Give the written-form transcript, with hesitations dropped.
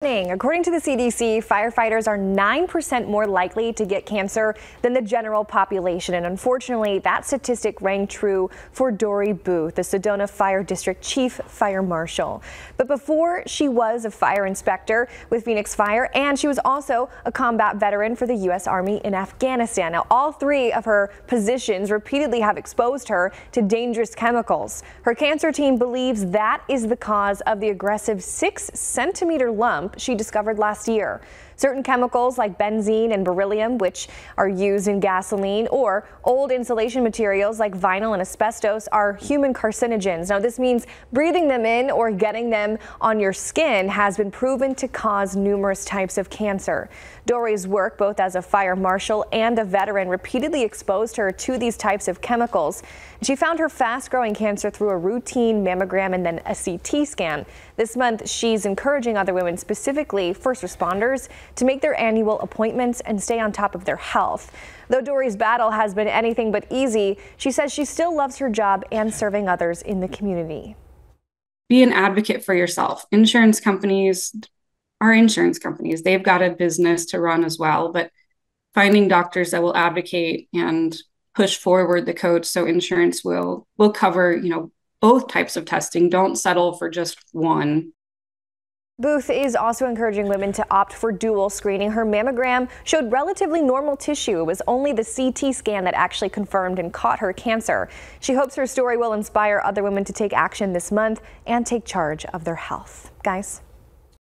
According to the CDC, firefighters are 9% more likely to get cancer than the general population. And unfortunately, that statistic rang true for Dory Booth, the Sedona Fire District Chief Fire Marshal. But before, she was a fire inspector with Phoenix Fire, and she was also a combat veteran for the U.S. Army in Afghanistan. Now, all three of her positions repeatedly have exposed her to dangerous chemicals. Her cancer team believes that is the cause of the aggressive 6-centimeter lump she discovered last year. Certain chemicals like benzene and beryllium, which are used in gasoline, or old insulation materials like vinyl and asbestos, are human carcinogens. Now, this means breathing them in or getting them on your skin has been proven to cause numerous types of cancer. Dory's work, both as a fire marshal and a veteran, repeatedly exposed her to these types of chemicals. She found her fast-growing cancer through a routine mammogram and then a CT scan. This month, she's encouraging other women, specifically first responders, to make their annual appointments and stay on top of their health. Though Dory's battle has been anything but easy, she says she still loves her job and serving others in the community. Be an advocate for yourself. Insurance companies are insurance companies. They've got a business to run as well, but finding doctors that will advocate and push forward the code so insurance will cover, both types of testing. Don't settle for just one. Booth is also encouraging women to opt for dual screening. Her mammogram showed relatively normal tissue. It was only the CT scan that actually confirmed and caught her cancer. She hopes her story will inspire other women to take action this month and take charge of their health. Guys.